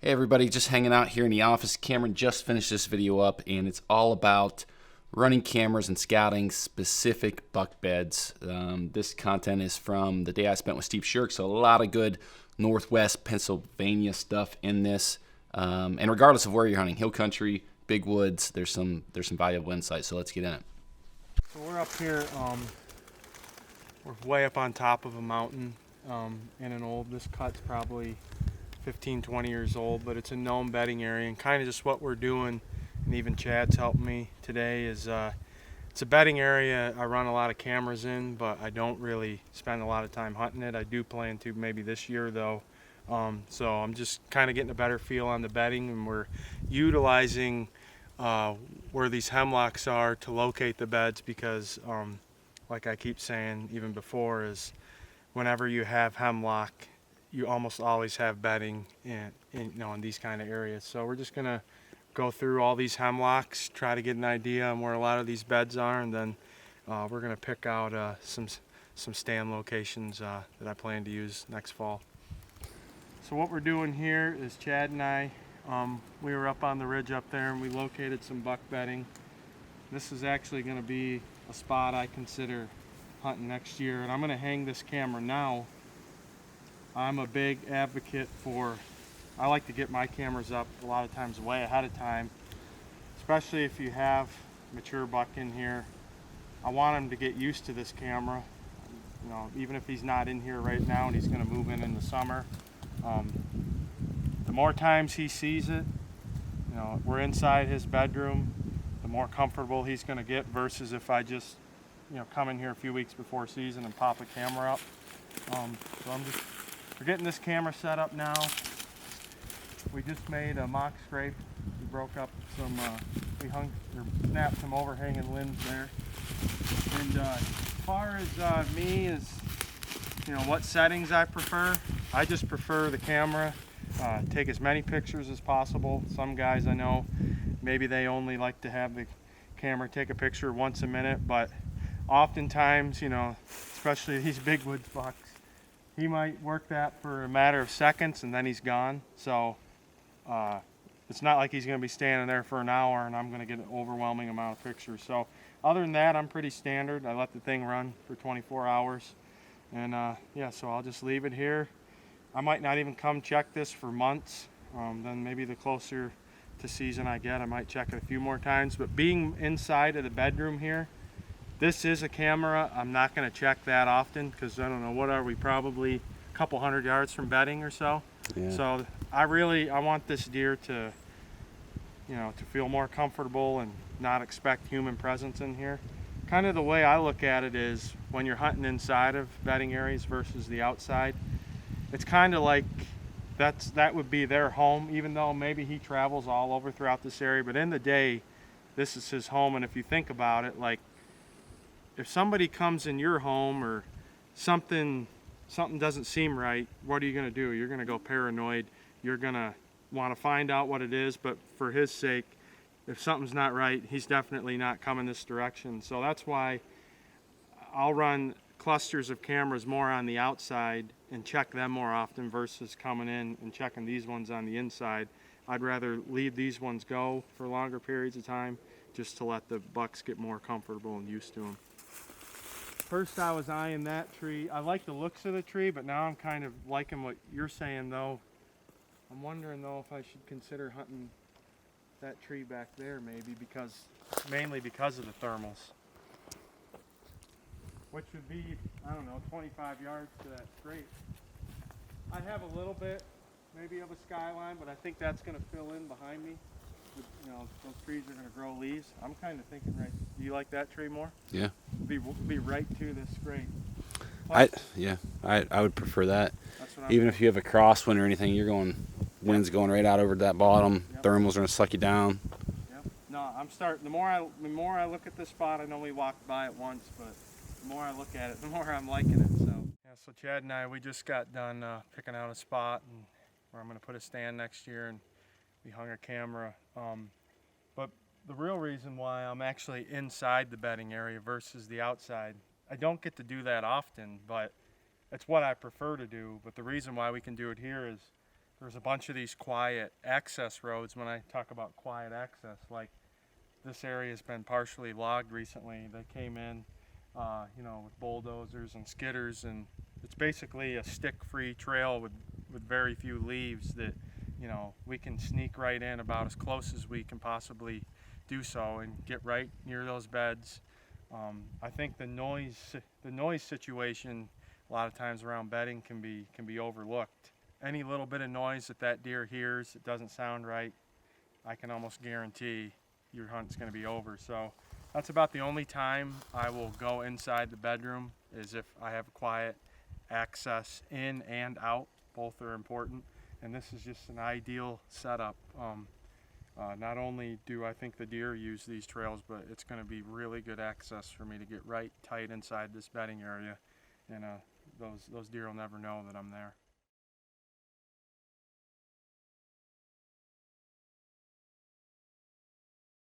Hey everybody, just hanging out here in the office. Cameron just finished this video up and it's all about running cameras and scouting specific buck beds. This content is from the day I spent with Sherk, so a lot of good Northwest Pennsylvania stuff in this. And regardless of where you're hunting, hill country, big woods, there's some valuable insight, so let's get in it. So we're up here, we're way up on top of a mountain in an old, this cut's probably 15-20 years old, but it's a known bedding area, and kind of just what we're doing, and even Chad's helping me today, is it's a bedding area I run a lot of cameras in, but I don't really spend a lot of time hunting it. I do plan to maybe this year though. So I'm just kind of getting a better feel on the bedding, and we're utilizing where these hemlocks are to locate the beds, because like I keep saying even before, is whenever you have hemlock, you almost always have bedding in these kind of areas. So we're just gonna go through all these hemlocks, try to get an idea on where a lot of these beds are, and then we're gonna pick out some stand locations that I plan to use next fall. So what we're doing here is Chad and I, we were up on the ridge up there and we located some buck bedding. This is actually gonna be a spot I consider hunting next year, and I'm gonna hang this camera now. I'm a big advocate for, I like to get my cameras up a lot of times way ahead of time, especially if you have mature buck in here. I want him to get used to this camera, even if he's not in here right now and he's going to move in the summer. The more times he sees it, we're inside his bedroom, the more comfortable he's going to get, versus if I just come in here a few weeks before season and pop a camera up. So we're getting this camera set up now. We just made a mock scrape. We broke up some, snapped some overhanging limbs there. And as far as me, is what settings I prefer, I just prefer the camera. Take as many pictures as possible. Some guys I know, maybe they only like to have the camera take a picture once a minute, but oftentimes, especially these big woods bucks, he might work that for a matter of seconds and then he's gone. So it's not like he's going to be standing there for an hour and I'm going to get an overwhelming amount of pictures. So other than that, I'm pretty standard. I let the thing run for 24 hours. And yeah, so I'll just leave it here. I might not even come check this for months. Then maybe the closer to season I get, I might check it a few more times. But being inside of the bedroom here, this is a camera I'm not going to check that often, because I don't know, what are we, probably a couple 100 yards from bedding or so. Yeah. So I want this deer to to feel more comfortable and not expect human presence in here. Kind of the way I look at it is, when you're hunting inside of bedding areas versus the outside, it's kind of like that would be their home, even though maybe he travels all over throughout this area, but in the day this is his home. And if you think about it, like, if somebody comes in your home or something doesn't seem right, what are you going to do? You're going to go paranoid. You're going to want to find out what it is, but for his sake, if something's not right, he's definitely not coming this direction. So that's why I'll run clusters of cameras more on the outside and check them more often, versus coming in and checking these ones on the inside. I'd rather leave these ones go for longer periods of time, just to let the bucks get more comfortable and used to them. First I was eyeing that tree. I like the looks of the tree, but now I'm kind of liking what you're saying though. I'm wondering though if I should consider hunting that tree back there, maybe, mainly because of the thermals. Which would be, I don't know, 25 yards to that straight. I have a little bit maybe of a skyline, but I think that's going to fill in behind me. Those trees are going to grow leaves. I'm kind of thinking, right, do you like that tree more? Yeah. Be right to this grade. I would prefer that. Even if you have a crosswind or anything, wind's going right out over that bottom. Yep. Thermals are going to suck you down. Yep. No, I'm starting. The more I look at this spot, I know we walked by it once, but the more I look at it, the more I'm liking it. So Chad and I, we just got done picking out a spot where I'm going to put a stand next year, and we hung a camera. But the real reason why I'm actually inside the bedding area versus the outside, I don't get to do that often, but it's what I prefer to do. But the reason why we can do it here is there's a bunch of these quiet access roads. When I talk about quiet access, like this area has been partially logged recently. They came in, with bulldozers and skidders, and it's basically a stick-free trail with very few leaves that, we can sneak right in about as close as we can possibly do so and get right near those beds. I think the noise situation a lot of times around bedding can be overlooked. Any little bit of noise that deer hears, it doesn't sound right, I can almost guarantee your hunt's going to be over. So that's about the only time I will go inside the bedroom, is if I have quiet access in and out. Both are important, and this is just an ideal setup. Not only do I think the deer use these trails, but it's going to be really good access for me to get right tight inside this bedding area, and those deer will never know that I'm there.